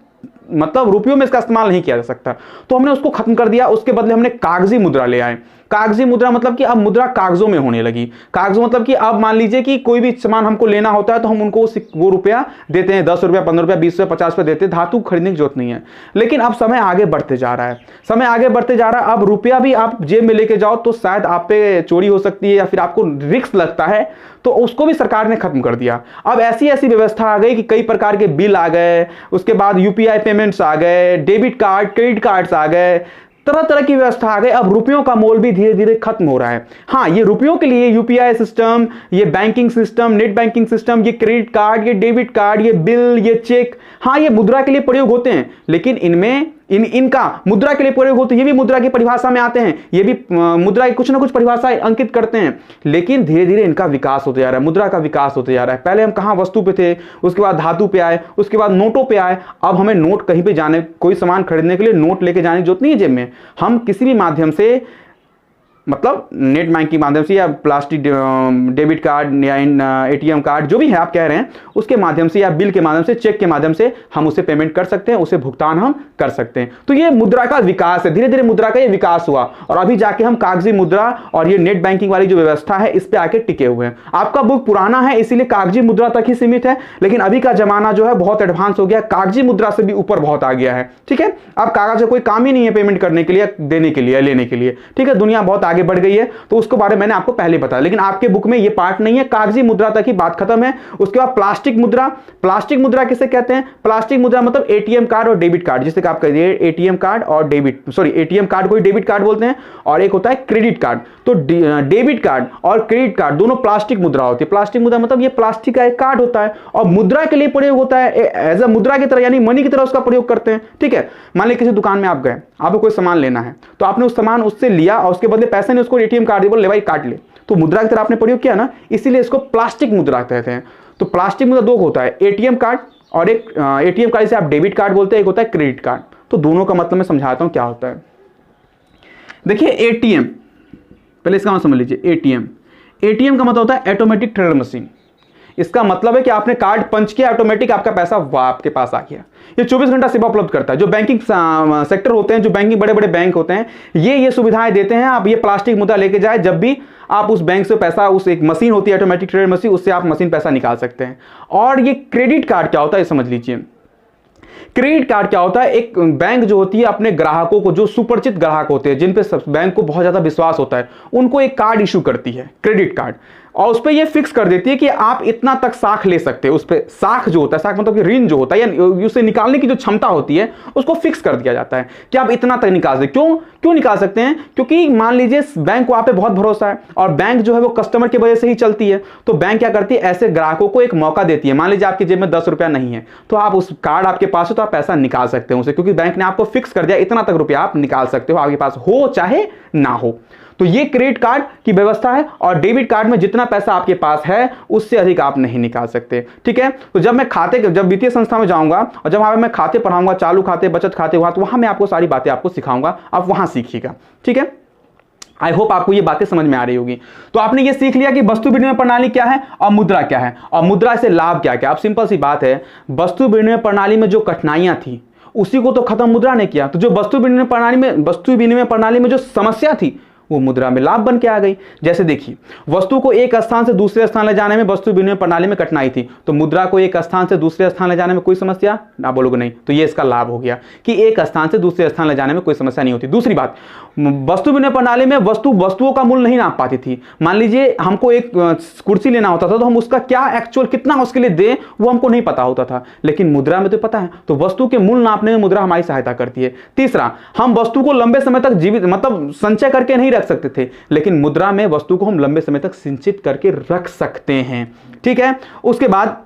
[SPEAKER 1] मतलब रुपयों में इसका इस्तेमाल नहीं किया जा सकता, तो हमने उसको खत्म कर दिया। उसके बदले हमने कागजी मुद्रा ले आए। कागजी मुद्रा मतलब कि अब मुद्रा कागजों में होने लगी। कागजों मतलब कि अब मान लीजिए कि कोई भी सामान हमको लेना होता है तो हम उनको वो रुपया देते हैं, 10 रुपया, 15 रुपया, 20 रुपया, 50 रुपया देते हैं, धातु खरीदने की जरूरत नहीं है। लेकिन अब समय आगे बढ़ते जा रहा है, समय आगे बढ़ते जा रहा है। अब रुपया भी आप जेब में लेके जाओ तो शायद आप पे चोरी हो सकती है या फिर आपको रिस्क लगता है, तो उसको भी सरकार ने खत्म कर दिया। अब ऐसी ऐसी व्यवस्था आ गई कि कई प्रकार के बिल आ गए, उसके बाद यूपीआई पेमेंट्स आ गए, डेबिट कार्ड, क्रेडिट कार्ड्स आ गए, तरह तरह की व्यवस्था आ गई। अब रुपयों का मोल भी धीरे धीरे खत्म हो रहा है। हाँ, ये रुपयों के लिए यूपीआई सिस्टम, ये banking system, net banking system, ये क्रेडिट कार्ड, ये डेबिट कार्ड, ये बिल, ये चेक, हाँ ये मुद्रा के लिए प्रयोग होते हैं। लेकिन इनमें इनका मुद्रा के लिए प्रयोग होते हैं, ये भी मुद्रा की परिभाषा में आते हैं, ये भी मुद्रा की कुछ ना कुछ परिभाषा अंकित करते हैं। लेकिन धीरे धीरे इनका विकास होते जा रहा है, मुद्रा का विकास होते जा रहा है। पहले हम कहाँ वस्तु पे थे, उसके बाद धातु पे आए, उसके बाद नोटों पे आए। अब हमें नोट कहीं पे जाने, कोई सामान खरीदने के लिए नोट लेके जाने की जरूरत नहीं है जेब में। हम किसी भी माध्यम से, मतलब नेट बैंकिंग के माध्यम से या प्लास्टिक डेबिट कार्ड या एटीएम कार्ड जो भी है आप कह रहे हैं, उसके माध्यम से या बिल के माध्यम से, चेक के माध्यम से हम उसे पेमेंट कर सकते हैं, उसे भुगतान हम कर सकते हैं। तो ये मुद्रा का विकास है, धीरे धीरे मुद्रा का ये विकास हुआ और अभी जाके हम कागजी मुद्रा और ये नेट बैंकिंग वाली जो व्यवस्था है इस पे आके टिके हुए हैं। आपका बुक पुराना है इसीलिए कागजी मुद्रा तक ही सीमित है, लेकिन अभी का जमाना जो है बहुत एडवांस हो गया, कागजी मुद्रा से भी ऊपर बहुत आ गया है। ठीक है, अब कागज का कोई काम ही नहीं है पेमेंट करने के लिए, देने के लिए, लेने के लिए। ठीक है, दुनिया बहुत आगे बढ़ गई है, तो उसके बारे में मैंने आपको पहले बताया। लेकिन आपके बुक में ये पार्ट नहीं है, कागजी मुद्रा तक ही बात खत्म है। उसके बाद प्लास्टिक मुद्रा। प्लास्टिक मुद्रा किसे कहते हैं? प्लास्टिक मुद्रा मतलब एटीएम कार्ड और डेबिट कार्ड, जिससे आप कहिए एटीएम कार्ड और एटीएम कार्ड को डेबिट कार्ड बोलते हैं, और एक होता है क्रेडिट कार्ड। तो डेबिट कार्ड और क्रेडिट कार्ड दोनों प्लास्टिक मुद्रा होती है। प्लास्टिक मुद्रा मतलब ये प्लास्टिक का एक कार्ड होता है और मुद्रा के लिए प्रयोग होता है, एज अ मुद्रा की तरह, यानी मनी की तरह उसका प्रयोग करते हैं। ठीक है, मान लीजिए किसी दुकान में आप गए, आपको कोई सामान लेना है, तो आपने उस सामान उससे लिया और उसके बदले पैसे नहीं, उसको एटीएम कार्ड दिया, बोले ले भाई काट ले, तो मुद्रा की तरह आपने प्रयोग किया ना, इसीलिए इसको प्लास्टिक मुद्रा कहते हैं। तो प्लास्टिक मुद्रा दो होता है, एटीएम कार्ड, और एक एटीएम कार्ड जिसे आप डेबिट कार्ड बोलते हैं, एक होता है क्रेडिट कार्ड। तो दोनों का मतलब मैं समझाता हूं क्या होता है। देखिए एटीएम, पहले इसका मतलब समझ लीजिए। एटीएम का मतलब होता है ऑटोमेटिक टेलर मशीन। इसका मतलब है कि आपने कार्ड पंच किया, ऑटोमेटिक आपका पैसा आपके पास आ गया। ये 24 घंटा सेवा उपलब्ध करता है। जो बैंकिंग सेक्टर होते हैं, जो बैंकिंग बड़े बड़े बैंक होते हैं, ये सुविधाएं देते हैं। आप ये प्लास्टिक मुद्रा लेके जाए, जब भी आप उस बैंक से पैसा, उस एक मशीन होती है ऑटोमेटिक टेलर मशीन, उससे आप मशीन पैसा निकाल सकते हैं। और ये क्रेडिट कार्ड क्या होता है समझ लीजिए। क्रेडिट कार्ड क्या होता है, एक बैंक जो होती है अपने ग्राहकों को, जो सुपरिचित ग्राहक होते हैं, जिन पे बैंक को बहुत ज्यादा विश्वास होता है, उनको एक कार्ड इशू करती है, क्रेडिट कार्ड। और उस पर यह फिक्स कर देती है कि आप इतना तक साख ले सकते हैं। उस पर साख जो होता है, साख मतलब कि ऋण जो होता है या उसे निकालने की जो क्षमता होती है, उसको फिक्स कर दिया जाता है कि आप इतना तक निकाल सकते। क्यों निकाल सकते हैं? क्योंकि मान लीजिए बैंक को आप पे बहुत भरोसा है और बैंक जो है वो कस्टमर की वजह से ही चलती है। तो बैंक क्या करती है, ऐसे ग्राहकों को एक मौका देती है। मान लीजिए आपकी जेब में 10 रुपया नहीं है, तो आप उस कार्ड आपके पास है तो आप पैसा निकाल सकते हो उसे, क्योंकि बैंक ने आपको फिक्स कर दिया इतना तक रुपया आप निकाल सकते हो, आपके पास हो चाहे ना हो। तो ये क्रेडिट कार्ड की व्यवस्था है। और डेबिट कार्ड में जितना पैसा आपके पास है उससे अधिक आप नहीं निकाल सकते। ठीक है। तो जब मैं जब वित्तीय संस्था में जाऊंगा और जब वहां पे मैं खाते पढ़ाऊंगा, चालू खाते, बचत खाते हुआ, तो वहां मैं आपको सारी बातें आपको सिखाऊंगा, आप वहां सीखिएगा। ठीक है। आई होप आपको ये बातें समझ में आ रही होगी। तो आपने ये सीख लिया कि वस्तु विनिमय प्रणाली क्या है और मुद्रा क्या है, और मुद्रा से लाभ क्या क्या। अब सिंपल सी बात है, वस्तु विनिमय प्रणाली में जो कठिनाइयां थी उसी को तो खत्म मुद्रा ने किया। तो जो वस्तु विनिमय प्रणाली में जो समस्या थी वो मुद्रा में लाभ बन के आ गई। जैसे देखिए, वस्तु को एक स्थान से दूसरे स्थान ले जाने में वस्तु विनिमय प्रणाली में कठिनाई थी, तो मुद्रा को एक स्थान से दूसरे स्थान ले जाने में कोई समस्या ना, बोलोगे नहीं, तो ये इसका लाभ हो गया कि एक स्थान से दूसरे स्थान ले जाने में कोई समस्या नहीं होती। दूसरी बात, वस्तु विनिमय प्रणाली में वस्तुओं का मूल्य नहीं नाप पाती थी। मान लीजिए हमको एक कुर्सी लेना होता था, तो हम उसका क्या एक्चुअल कितना उसके लिए दें वो हमको नहीं पता होता था, लेकिन मुद्रा में तो पता है। तो वस्तु के मूल्य नापने में मुद्रा हमारी सहायता करती है। तीसरा, हम वस्तु को लंबे समय तक जीवित मतलब संचय करके नहीं रख सकते थे, लेकिन मुद्रा में वस्तु को हम लंबे समय तक संचित करके रख सकते हैं। ठीक है। उसके बाद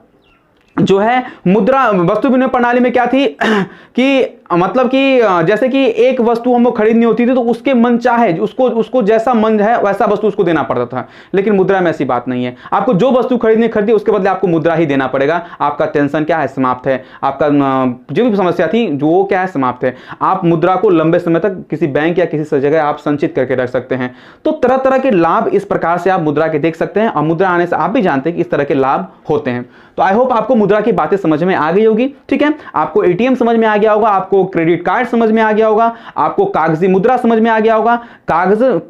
[SPEAKER 1] जो है मुद्रा वस्तु विनिमय प्रणाली में क्या थी कि मतलब कि जैसे कि एक वस्तु हमको खरीदनी होती थी तो उसके मन चाहे उसको जैसा मन है वैसा वस्तु उसको देना पड़ता था, लेकिन मुद्रा में ऐसी बात नहीं है। आपको जो वस्तु खरीदी उसके बदले आपको मुद्रा ही देना पड़ेगा। आपका टेंशन क्या है, समाप्त है। आपका जो भी समस्या थी जो वो क्या है, समाप्त है। आप मुद्रा को लंबे समय तक किसी बैंक या किसी जगह आप संचित करके रख सकते हैं। तो तरह तरह के लाभ इस प्रकार से आप मुद्रा के देख सकते हैं, और मुद्रा आने से आप भी जानते हैं कि इस तरह के लाभ होते हैं। तो आई होप आपको मुद्रा की बातें समझ में आ गई होगी। ठीक है। आपको एटीएम समझ में आ गया होगा, आपको क्रेडिट कार्ड समझ में आ गया होगा, आपको कागजी मुद्रा समझ में आ गया होगा।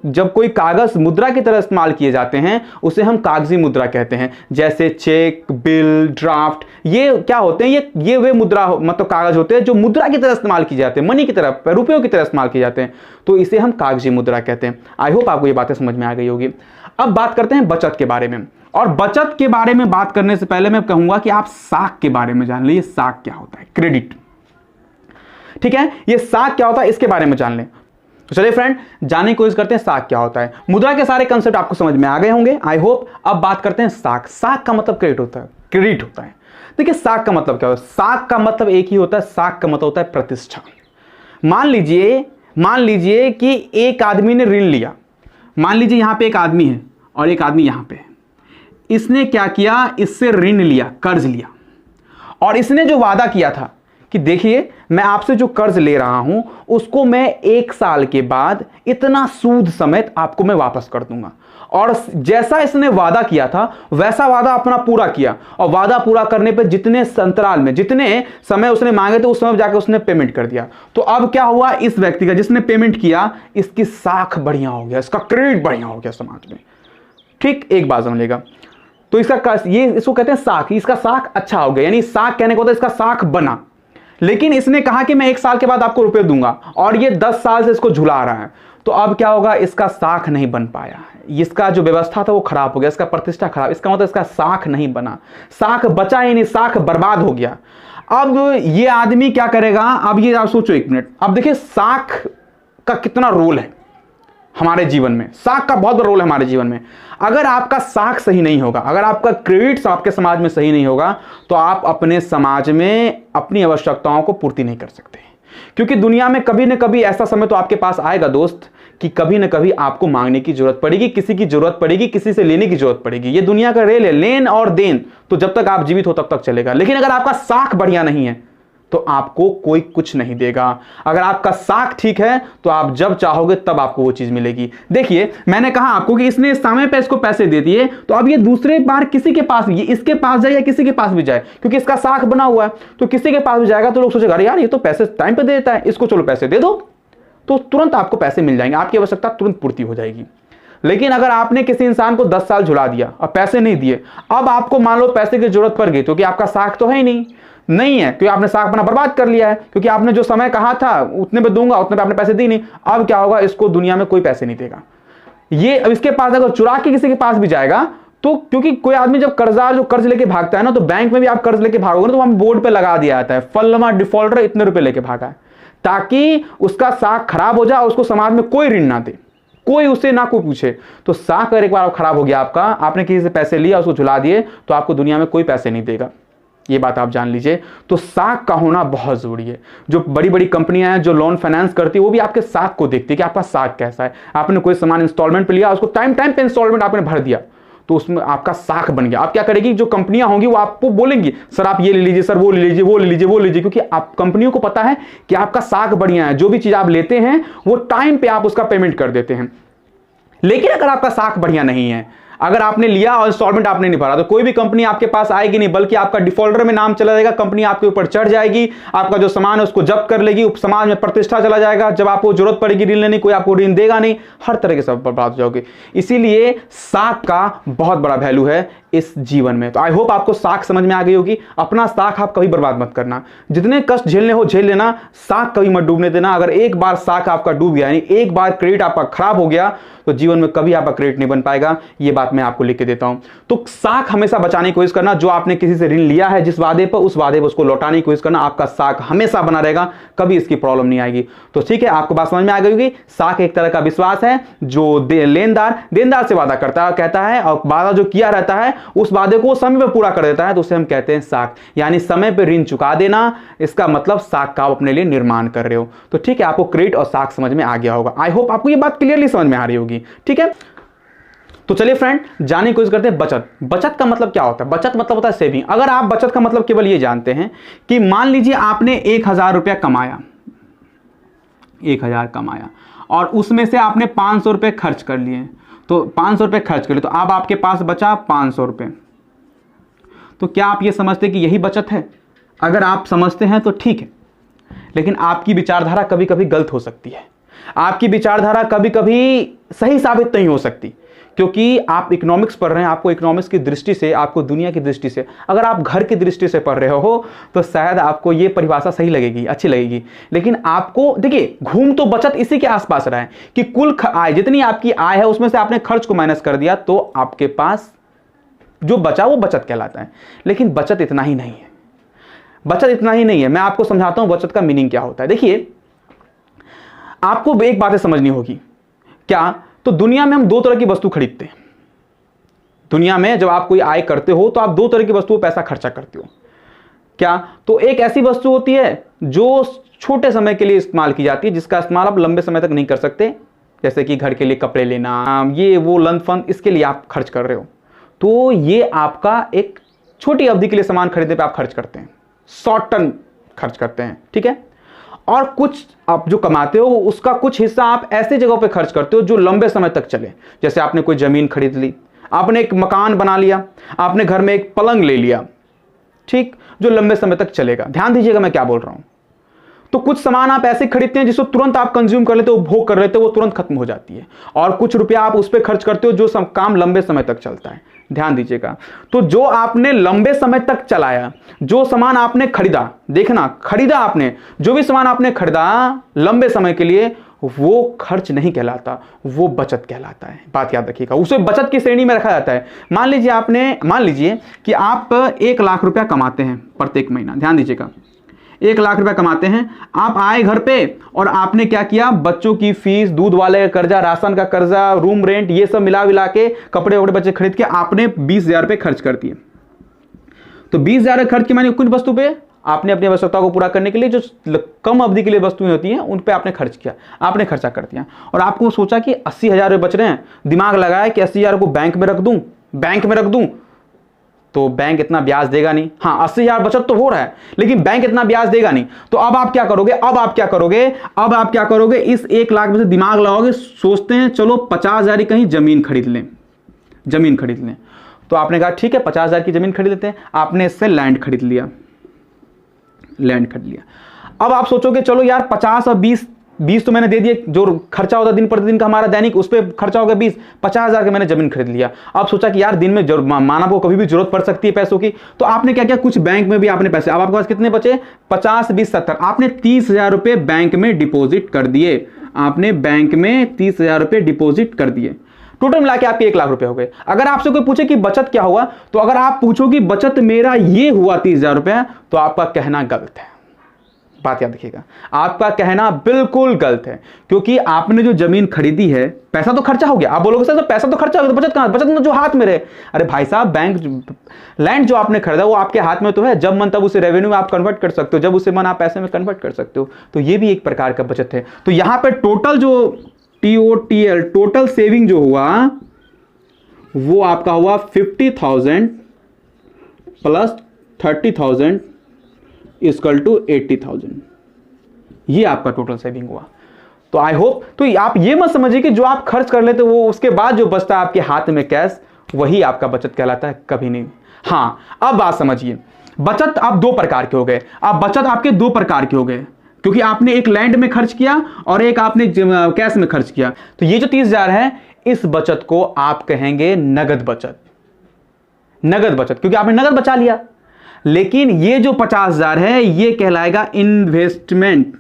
[SPEAKER 1] जब कोई कागज मुद्रा की तरह इस्तेमाल किए जाते हैं उसे हम कागजी मुद्रा कहते हैं। जैसे चेक, बिल, ड्राफ्ट, ये क्या होते हैं, ये वे मुद्रा मतलब कागज होते हैं जो मुद्रा की तरह इस्तेमाल किए जाते हैं, मनी की तरह, रुपयों की तरह इस्तेमाल किए जाते हैं। तो इसे हम कागजी मुद्रा कहते हैं। आई होप आपको ये बातें समझ में आ गई होगी। अब बात करते हैं बचत के बारे में। और बचत के बारे में बात करने से पहले मैं कहूंगा कि आप साख के बारे में जान लीजिए। साख क्या होता है, क्रेडिट। ठीक है। ये साख क्या होता है इसके बारे में जान लें। तो चलिए फ्रेंड, जानने की कोशिश करते हैं साख क्या होता है। मुद्रा के सारे कंसेप्ट आपको समझ में आ गए होंगे, आई होप। अब बात करते हैं साख। साख का मतलब क्रेडिट होता है, क्रेडिट होता है। देखिए साख का मतलब क्या होता है। साख का मतलब एक ही होता है, साख का मतलब होता है प्रतिष्ठा। मान लीजिए कि एक आदमी ने ऋण लिया। मान लीजिए यहां पे एक आदमी है और एक आदमी यहां पे है। इसने क्या किया, इससे ऋण लिया, कर्ज लिया, और इसने जो वादा किया था कि देखिए मैं आपसे जो कर्ज ले रहा हूं उसको मैं 1 साल के बाद इतना सूद समेत आपको मैं वापस कर दूंगा। और जैसा इसने वादा किया था वैसा वादा अपना पूरा किया, और वादा पूरा करने पर जितने अंतराल में, जितने समय उसने मांगे थे उस समय जाकर उसने पेमेंट कर दिया। तो अब क्या हुआ, इस व्यक्ति का जिसने पेमेंट किया इसकी साख बढ़िया हो गया, इसका क्रेडिट बढ़िया हो गया समाज में। ठीक, एक बात समझिएगा। तो इसको कहते हैं साख। इसका साख अच्छा हो गया, यानी साख कहने को होता है इसका साख बना। लेकिन इसने कहा कि मैं 1 साल के बाद आपको रुपए दूंगा, और ये 10 साल से इसको झुला रहा है। तो अब क्या होगा, इसका साख नहीं बन पाया है, इसका जो व्यवस्था था वो खराब हो गया, इसका प्रतिष्ठा खराब। इसका मतलब इसका साख नहीं बना, साख बचा ही नहीं, साख बर्बाद हो गया। अब ये आदमी क्या करेगा, अब ये आप सोचो 1 मिनट। अब देखिए साख का कितना रोल है हमारे जीवन में। साख का बहुत बड़ा रोल है हमारे जीवन में। अगर आपका साख सही नहीं होगा, अगर आपका क्रेडिट आपके समाज में सही नहीं होगा, तो आप अपने समाज में अपनी आवश्यकताओं को पूर्ति नहीं कर सकते। क्योंकि दुनिया में कभी न कभी ऐसा समय तो आपके पास आएगा दोस्त कि कभी ना कभी आपको मांगने की जरूरत पड़ेगी, किसी की जरूरत पड़ेगी, किसी से लेने की जरूरत पड़ेगी। ये दुनिया का रेल है, लेन और देन तो जब तक आप जीवित हो तब तक चलेगा। लेकिन अगर आपका साख बढ़िया नहीं है तो आपको कोई कुछ नहीं देगा। अगर आपका साख ठीक है तो आप जब चाहोगे तब आपको वो चीज मिलेगी। देखिए, मैंने कहा आपको कि इसने समय पे इसको पैसे दे दिए, तो अब ये दूसरे बार किसी के पास भी, ये इसके पास जाए या किसी के पास भी जाए, क्योंकि इसका साख बना हुआ है, तो किसी के पास भी जाएगा तो लोग सोचेगा अरे यार ये तो पैसे टाइम पे देता है, इसको चलो पैसे दे दो, तो तुरंत आपको पैसे मिल जाएंगे, आपकी आवश्यकता तुरंत पूर्ति हो जाएगी। लेकिन अगर आपने किसी इंसान को 10 साल झुला दिया और पैसे नहीं दिए, अब आपको मान लो पैसे की जरूरत पड़ गई, क्योंकि आपका साख तो है ही नहीं है, क्योंकि आपने साख अपना बर्बाद कर लिया है, क्योंकि आपने जो समय कहा था उतने पे दूंगा, उतने पे आपने पैसे दी नहीं। अब क्या होगा, इसको दुनिया में कोई पैसे नहीं देगा। ये अब इसके पास अगर चुरा के किसी के पास भी जाएगा तो, क्योंकि कोई आदमी जब कर्जदार जो कर्ज लेके भागता है ना, तो बैंक में भी आप कर्ज लेके भागोगे ना तो वहां बोर्ड पे लगा दिया जाता है फलमा डिफॉल्टर इतने रुपए लेके भागा है, ताकि उसका साख खराब हो जाए, उसको समाज में कोई ऋण ना दे, कोई उससे ना कोई पूछे। तो साख अगर एक बार खराब हो गया आपका, आपने किसी से पैसे लिया उसको झुला दिए, तो आपको दुनिया में कोई पैसे नहीं देगा। ये बात आप जान लीजिए। तो साख का होना बहुत जरूरी है। जो बड़ी बड़ी कंपनियां हैं जो लोन फाइनेंस करती है, वो भी आपके साख को देखती है कि आपका साख कैसा है। आपने कोई सामान इंस्टॉलमेंट पे लिया, उसको टाइम टाइम पे इंस्टॉलमेंट आपने भर दिया, तो उसमें आपका साख बन गया। आप क्या करेगी, जो कंपनियां होंगी वो आपको बोलेंगी सर आप ये ले लीजिए, सर वो ले लीजिए, वो ले लीजिए, वो ले लीजिए, क्योंकि आप कंपनियों को पता है कि आपका साख बढ़िया है। जो भी चीज आप लेते हैं वो टाइम पे आप उसका पेमेंट कर देते हैं। लेकिन अगर आपका साख बढ़िया नहीं है, अगर आपने लिया और इंस्टॉलमेंट आपने नहीं भरा, तो कोई भी कंपनी आपके पास आएगी नहीं, बल्कि आपका डिफॉल्टर में नाम चला जाएगा, कंपनी आपके ऊपर चढ़ जाएगी, आपका जो सामान है उसको जब्त कर लेगी, समाज में प्रतिष्ठा चला जाएगा। जब आपको जरूरत पड़ेगी ऋण लेने, कोई आपको ऋण देगा नहीं, हर तरह के सब बर्बाद हो जाओगे। इसीलिए साख का बहुत बड़ा वैल्यू है इस जीवन में। तो आई होप आपको साख समझ में आ गई होगी। अपना साख आप कभी बर्बाद मत करना, जितने कष्ट झेलने हो झेल लेना, साख कभी मत डूबने देना। अगर एक बार साख आपका डूब गया, यानी एक बार क्रेडिट आपका खराब हो गया, तो जीवन में कभी आपका क्रेडिट नहीं बन पाएगा। ये बात मैं आपको लिख के देता हूं। तो साख हमेशा बचाने की कोशिश करना। जो आपने किसी से ऋण लिया है जिस वादे पर, उस वादे पर उसको लौटाने की कोशिश करना। आपका साख हमेशा बना रहेगा, कभी इसकी प्रॉब्लम नहीं आएगी। तो ठीक है, आपको बात समझ में आ गई होगी। साख एक तरह का विश्वास है जो लेनदार देनदार से वादा करता कहता है, और वादा जो किया रहता है उस वादे को समय पर पूरा कर देता है, तो उसे हम कहते हैं साख। यानी समय पर ऋण चुका देना, इसका मतलब साख का आप अपने लिए निर्माण कर रहे हो। तो ठीक है, आपको क्रेडिट और साख समझ में आ गया होगा। आई होप आपको ये बात क्लियरली समझ में आ रही होगी। ठीक है, तो चलिए फ्रेंड, जानने की कोशिश करते हैं बचत। बचत का मतलब क्या होता है? बचत मतलब होता है सेविंग। अगर आप बचत का मतलब केवल ये जानते हैं कि मान लीजिए आपने 1000 रुपया कमाया, 1000 कमाया और उसमें से आपने 500 रुपये खर्च कर लिए, तो 500 रुपये खर्च कर लिए, तो अब आपके पास बचा 500 रुपये। तो क्या आप ये समझते कि यही बचत है? अगर आप समझते हैं तो ठीक है, लेकिन आपकी विचारधारा कभी कभी गलत हो सकती है। आपकी विचारधारा कभी कभी सही साबित नहीं हो सकती, क्योंकि आप इकोनॉमिक्स पढ़ रहे हैं। आपको इकोनॉमिक्स की दृष्टि से, आपको दुनिया की दृष्टि से, अगर आप घर की दृष्टि से पढ़ रहे हो तो शायद आपको ये परिभाषा सही लगेगी, अच्छी लगेगी। लेकिन आपको देखिए, घूम तो बचत इसी के आसपास रहा है कि कुल आय, जितनी आपकी आय है उसमें से आपने खर्च को माइनस कर दिया, तो आपके पास जो बचा वो बचत कहलाता है। लेकिन बचत इतना ही नहीं है, बचत इतना ही नहीं है। मैं आपको समझाता हूं बचत का मीनिंग क्या होता है। देखिए, आपको एक बात समझनी होगी। क्या? तो दुनिया में हम 2 तरह की वस्तु खरीदते हैं। दुनिया में जब आप कोई आय करते हो तो आप 2 तरह की वस्तुओं पर पैसा खर्चा करते हो। क्या? तो एक ऐसी वस्तु होती है जो छोटे समय के लिए इस्तेमाल की जाती है, जिसका इस्तेमाल आप लंबे समय तक नहीं कर सकते, जैसे कि घर के लिए कपड़े लेना, ये वो लंच फंड, इसके लिए आप खर्च कर रहे हो। तो ये आपका एक छोटी अवधि के लिए सामान खरीदने पे आप खर्च करते हैं, शॉर्ट टर्म खर्च करते हैं। ठीक है, और कुछ आप जो कमाते हो उसका कुछ हिस्सा आप ऐसे जगहों पे खर्च करते हो जो लंबे समय तक चले। जैसे आपने कोई जमीन खरीद ली, आपने एक मकान बना लिया, आपने घर में एक पलंग ले लिया, ठीक, जो लंबे समय तक चलेगा। ध्यान दीजिएगा मैं क्या बोल रहा हूं। तो कुछ सामान आप ऐसे खरीदते हैं जिसको तुरंत आप कंज्यूम कर लेते हो, उपभोग कर लेते हो, वो तुरंत खत्म हो जाती है। और कुछ रुपया आप उस पर खर्च करते हो जो काम लंबे समय तक चलता है। ध्यान दीजिएगा। तो जो आपने लंबे समय तक चलाया, जो सामान आपने खरीदा, देखना खरीदा आपने, जो भी सामान आपने खरीदा लंबे समय के लिए, वो खर्च नहीं कहलाता, वो बचत कहलाता है। बात याद रखिएगा, उसे बचत की श्रेणी में रखा जाता है। मान लीजिए कि आप 1 लाख रुपया कमाते हैं प्रत्येक महीना। ध्यान दीजिएगा, 1 लाख रुपया कमाते हैं, आप आए घर पे और आपने क्या किया, बच्चों की फीस, दूध वाले का कर्जा, राशन का कर्जा, रूम रेंट, ये सब मिला के कपड़े वपड़े बच्चे खरीद के आपने 20,000 रुपये खर्च कर दिए। तो 20,000 खर्च के माने कुछ वस्तु पे आपने अपनी आवश्यकता को पूरा करने के लिए जो कम अवधि के लिए वस्तुएं होती हैं उन पे आपने खर्च किया, आपने खर्चा कर दिया। और आपको सोचा कि 80,000 रुपये बच रहे हैं, दिमाग लगाया कि 80,000 को बैंक में रख दूं, बैंक में रख दूं तो बैंक इतना ब्याज देगा नहीं। हाँ, 80,000 बचत तो हो रहा है लेकिन बैंक इतना ब्याज देगा नहीं। तो अब आप क्या करोगे, अब आप क्या करोगे, इस 1 लाख में से दिमाग लगाओगे, सोचते हैं चलो 50,000 की कहीं जमीन खरीद लें। तो आपने कहा ठीक है 50,000 की जमीन खरीद लेते हैं। आपने इससे लैंड खरीद लिया। अब आप सोचोगे चलो यार 50 और 20 तो मैंने दे दिए, जो खर्चा होता दिन प्रतिदिन का हमारा दैनिक उस पर खर्चा होगा 50,000 का मैंने जमीन खरीद लिया। अब सोचा कि यार दिन में माना को कभी भी जरूरत पड़ सकती है पैसों की, तो आपने क्या किया, कुछ बैंक में भी आपने पैसे, अब आपके पास कितने बचे, 50, 20, 70, आपने 30,000 रुपये बैंक में डिपॉजिट कर दिए। आपने बैंक में 30,000 रुपये डिपॉजिट कर दिए। टोटल मिला के आपके 1 लाख रुपए हो गए। अगर आपसे कोई पूछे कि बचत क्या हुआ, तो अगर आप पूछो कि बचत मेरा ये हुआ 30,000 रुपये, तो आपका कहना गलत है। बात याद रखिएगा, आपका कहना बिल्कुल गलत है, क्योंकि आपने जो जमीन खरीदी है, पैसा तो खर्चा हो गया। आप बोलोगे सर पैसा तो खर्चा हो गया, तो बचत कहां, बचत में जो हाथ में रहे। अरे भाई साहब, बैंक लैंड जो आपने खरीदा वो आपके हाथ में तो है, जब मन तब उसे रेवेन्यू में आप कन्वर्ट कर सकते हो, जब उसे मन आप पैसे में कन्वर्ट कर सकते हो। तो ये भी एक प्रकार का बचत है। तो यहां पर टोटल जो TOTL टोटल सेविंग जो हुआ वो आपका हुआ 50,000 प्लस 30,000 इक्वल टू 80,000। ये आपका टोटल सेविंग हुआ। तो आई होप, तो आप ये मत समझिए कि जो आप खर्च कर लेते वो उसके बाद जो बचता है आपके हाथ में कैश, वही आपका बचत कहलाता है, कभी नहीं। हाँ, अब बात समझिए, बचत आप 2 प्रकार के हो गए। अब बचत आपके 2 प्रकार के हो गए, क्योंकि आपने एक लैंड में खर्च किया और एक आपने कैश में खर्च किया। तो ये जो 30,000 है, इस बचत को आप कहेंगे नगद बचत। नगद बचत, क्योंकि आपने नगद बचा लिया। लेकिन ये जो 50,000 है, ये कहलाएगा इन्वेस्टमेंट।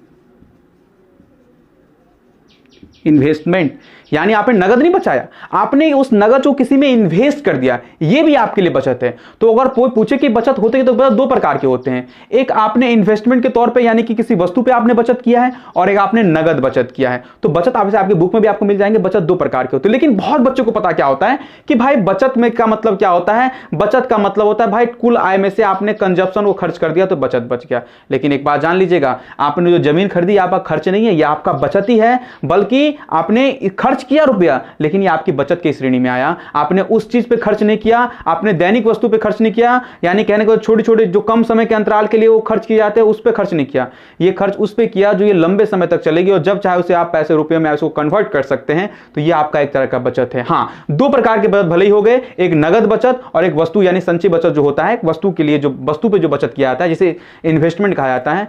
[SPEAKER 1] यानी आपने नगद नहीं बचाया, आपने उस नगद को किसी में इन्वेस्ट कर दिया, ये भी आपके लिए बचत है। तो अगर कोई पूछे कि बचत होते हैं, तो बचत 2 प्रकार के होते हैं। एक आपने इन्वेस्टमेंट के तौर पे, यानी कि किसी वस्तु पे आपने बचत किया है, और एक आपने नगद बचत किया है। तो बचत आपके बुक में भी आपको मिल जाएंगे, बचत 2 प्रकार के होते हैं। लेकिन बहुत बच्चों को पता क्या होता है कि भाई बचत में का मतलब क्या होता है, बचत का मतलब होता है भाई कुल आय में से आपने कंजप्शन को खर्च कर दिया तो बचत बच गया। लेकिन एक बात जान लीजिएगा, आपने जो जमीन खरीदी, आपका खर्च नहीं है, यह आपका बचत ही है, बल्कि आपने खर्च किया रुपया, लेकिन ये आपकी बचत की श्रेणी में आया। आपने उस चीज पे खर्च नहीं किया, आपने दैनिक वस्तु पे खर्च नहीं किया, यानी कहने को छोटे छोटे जो कम समय के अंतराल के लिए वो खर्च किए जाते हैं, उस पे खर्च नहीं किया। ये खर्च उस पे किया जो ये लंबे समय तक चलेगी, और जब चाहे उसे आप पैसे रुपये में उसको कन्वर्ट कर सकते हैं। तो ये आपका एक तरह का बचत है। हाँ, 2 प्रकार के बचत भले ही हो गए, एक नगद बचत और एक वस्तु यानी संचय बचत जो होता है, वस्तु के लिए जो वस्तु पे जो बचत किया जाता है, जिसे इन्वेस्टमेंट कहा जाता है,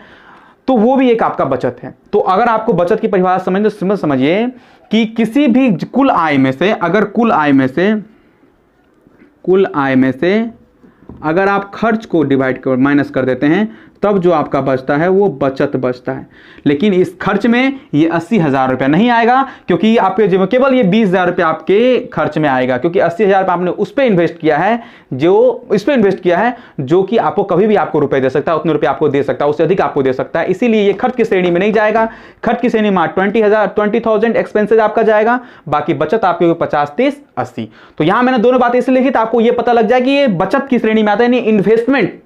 [SPEAKER 1] तो वो भी एक आपका बचत है। तो अगर आपको बचत की परिभाषा समझिए कि किसी भी कुल आय में से, अगर कुल आय में से अगर आप खर्च को डिवाइड कर माइनस कर देते हैं, तब जो आपका बचता है वो बचत बचता है। लेकिन इस खर्च में ये 80,000 रुपया नहीं आएगा, क्योंकि आपके जीवन केवल ये 20,000 रुपया आपके खर्च में आएगा, क्योंकि 80,000 रुपया आपने उस पर इन्वेस्ट किया है, जो कि आपको कभी भी आपको रुपए दे सकता है, उतने रुपए आपको दे सकता है, उससे अधिक आपको दे सकता है। इसीलिए ये खर्च की श्रेणी में नहीं जाएगा। खर्च की श्रेणी में 20,000 एक्सपेंसेस आपका जाएगा, बाकी बचत आपके 50, 30, 80। तो यहां मैंने दोनों बातें इसलिए लिखी, आपको ये पता लग जाए कि ये बचत की श्रेणी में आता है, यानी इन्वेस्टमेंट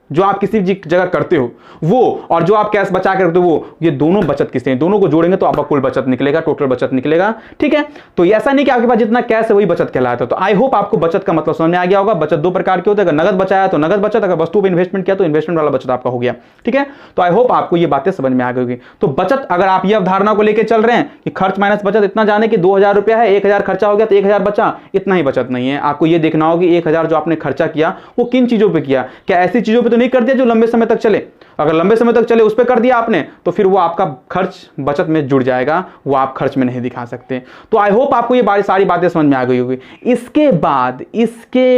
[SPEAKER 1] जो आप किसी जगह करते हो वो, और जो आप कैश बचा के रखते हो वो, ये दोनों बचत किससे हैं, दोनों को जोड़ेंगे तो आपका कुल बचत निकलेगा, टोटल बचत निकलेगा। ठीक है, तो ऐसा नहीं कि आपके पास जितना कैश है वही बचत कहलाता है। तो आई होप आपको बचत का मतलब समझ में आ गया होगा। बचत 2 प्रकार के होते हैं, अगर नगद बचाया तो नगद बचत, अगर वस्तु पर इन्वेस्टमेंट किया तो इन्वेस्टमेंट वाला बचत आपका हो गया। ठीक है, तो आई होप आपको ये बातें समझ में आ गई होगी। तो बचत, अगर आप ये अवधारणा को लेकर चल रहे हैं कि खर्च माइनस बचत, इतना जाने कि 2,000 रुपया है, 1,000 खर्चा हो गया तो 1,000 बचा, इतना ही बचत नहीं है। आपको ये देखना होगा कि 1,000 जो आपने खर्चा किया वो किन चीजों पर किया, क्या ऐसी चीजों पर तो नहीं कर दिया जो लंबे समय तक चले। अगर लंबे समय तक चले उस पे कर दिया आपने, तो फिर वो आपका खर्च बचत में जुड़ जाएगा, वो आप खर्च में नहीं दिखा सकते। तो आई होप आपको ये सारी बातें समझ में आ गई होगी। इसके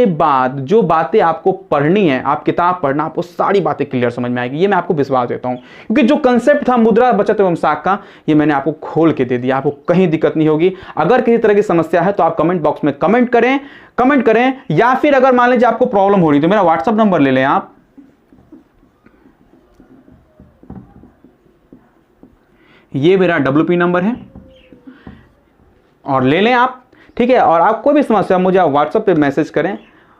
[SPEAKER 1] बाद जो बातें आपको पढ़नी है, आप किताब पढ़ना, आपको सारी बातें क्लियर समझ में आएगी, ये मैं आपको विश्वास देता हूं। क्योंकि जो कंसेप्ट था मुद्रा बचत एवं साख का, ये मैंने आपको खोल के दे दिया, आपको कहीं दिक्कत नहीं होगी। अगर किसी तरह की समस्या है तो आप कमेंट बॉक्स में कमेंट करें, या फिर अगर मान लीजिए आपको प्रॉब्लम हो रही तो मेरा व्हाट्सएप नंबर ले लें आप, ये मेरा WP नंबर है, और ले लें आप। ठीक है, और आप कोई भी समस्या मुझे आप व्हाट्सएप पे मैसेज करें,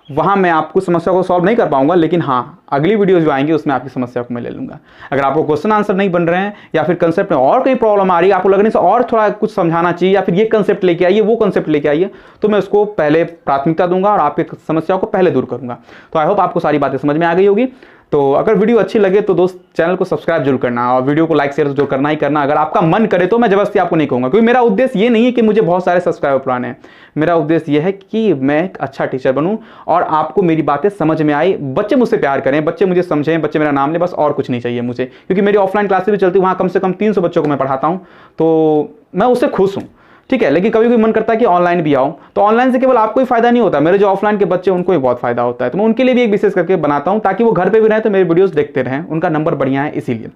[SPEAKER 1] वहाँ मैं आपको समस्या को सॉल्व नहीं कर पाऊंगा, लेकिन हाँ अगली वीडियो जो आएंगी उसमें आपकी समस्या को मैं ले लूँगा। अगर आपको क्वेश्चन आंसर नहीं बन रहे हैं या फिर कंसेप्ट में और कोई प्रॉब्लम आ रही है, आपको लगने से और थोड़ा कुछ समझाना चाहिए या फिर ये कंसेप्ट लेके आइए, वो कंसेप्ट लेके आइए, तो मैं उसको पहले प्राथमिकता दूंगा और आपकी समस्याओं को पहले दूर करूँगा। तो आई होप आपको सारी बातें समझ में आ गई होगी। तो अगर वीडियो अच्छी लगे तो दोस्त चैनल को सब्सक्राइब जरूर करना और वीडियो को लाइक शेयर जो करना ही करना। अगर आपका मन करे तो मैं जबरदस्ती आपको नहीं कहूँगा, क्योंकि मेरा उद्देश्य ये नहीं है कि मुझे बहुत सारे सब्सक्राइबर पुराने हैं। मेरा उद्देश्य ये है कि मैं एक अच्छा टीचर बनूं और आपको मेरी बातें समझ में आए, बच्चे मुझसे प्यार करें, बच्चे मुझे समझें, बच्चे मेरा नाम लें, बस और कुछ नहीं चाहिए मुझे। क्योंकि मेरी ऑफलाइन क्लासेस भी चलती है, वहाँ कम से कम 300 बच्चों को मैं पढ़ाता हूँ, तो मैं उससे खुश हूँ। ठीक है, लेकिन कभी कभी मन करता है कि ऑनलाइन भी आओ, तो ऑनलाइन से केवल आपको ही फायदा नहीं होता, मेरे जो ऑफलाइन के बच्चे उनको भी बहुत फायदा होता है। तो मैं उनके लिए भी एक विशेष करके बनाता हूं ताकि वो घर पे भी रहें तो मेरे वीडियोस देखते रहें, उनका नंबर बढ़िया है इसीलिए।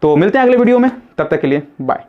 [SPEAKER 1] तो मिलते हैं अगले वीडियो में, तब तक के लिए बाय।